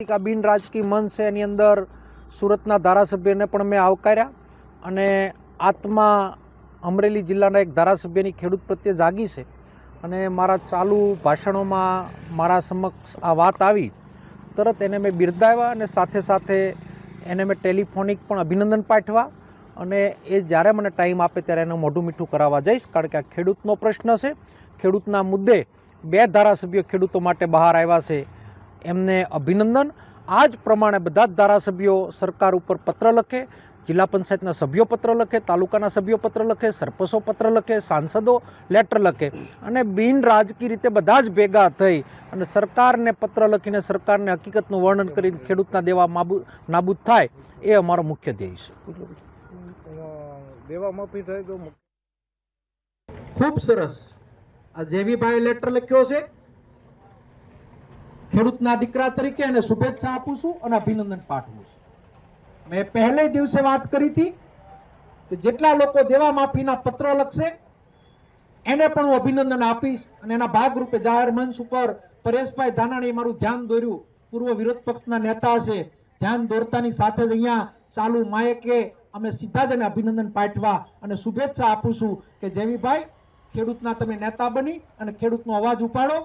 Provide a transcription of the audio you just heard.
આ બિન રાજકીય મંચ છે એની અંદર સુરતના ધારાસભ્યને પણ મેં આવકાર્યા અને આત્મા અમરેલી જિલ્લાના એક ધારાસભ્યની ખેડૂત પ્રત્યે જાગી છે અને મારા ચાલુ ભાષણોમાં મારા સમક્ષ આ વાત આવી તરત એને મેં બિરદાવ્યા અને સાથે સાથે એને મેં ટેલિફોનિક પણ અભિનંદન પાઠવ્યા અને એ જ્યારે મને ટાઈમ આપે ત્યારે એનું મોઢું મીઠું કરાવવા જઈશ, કારણ કે આ ખેડૂતનો પ્રશ્ન છે. ખેડૂતના મુદ્દે બે ધારાસભ્યો ખેડૂતો માટે બહાર આવ્યા છે, એમને અભિનંદન. આ જ પ્રમાણે બધા જ ધારાસભ્યો સરકાર ઉપર પત્ર લખે, જિલ્લા પંચાયતના સભ્યો પત્ર લખે, તાલુકાના સભ્યો પત્ર લખે, સરપંચો પત્ર લખે, સાંસદો લેટર લખે અને બિન રાજકીય રીતે બધા જ ભેગા થઈ અને સરકારને પત્ર લખીને સરકારને હકીકતનું વર્ણન કરીને ખેડૂતના દેવા નાબૂદ થાય એ અમારો મુખ્ય ધ્યેય છે. દેવા માફી થાય તો ખૂબ સરસ. આ જેવીભાઈ લેટર લખ્યો છે. ખેડૂતના દીકરા તરીકે એને શુભેચ્છા આપું છું અને અભિનંદન પાઠવું છું. મેં પહેલે દિવસે વાત કરી હતી કે જેટલા લોકો દેવા માફીના પત્ર લખશે એને પણ હું અભિનંદન આપીશ અને એના ભાગરૂપે જાહેર મંચ ઉપર પરેશભાઈ ધાનાણીએ મારું ધ્યાન દોર્યું, પૂર્વ વિરોધ પક્ષના નેતા છે, ધ્યાન દોરતાની સાથે જ અહીંયા ચાલુ માયકે અમે સીધા જ એને અભિનંદન પાઠવા અને શુભેચ્છા આપું છું કે જેવીભાઈ ખેડૂતના તમે નેતા બની અને ખેડૂતનો અવાજ ઉપાડો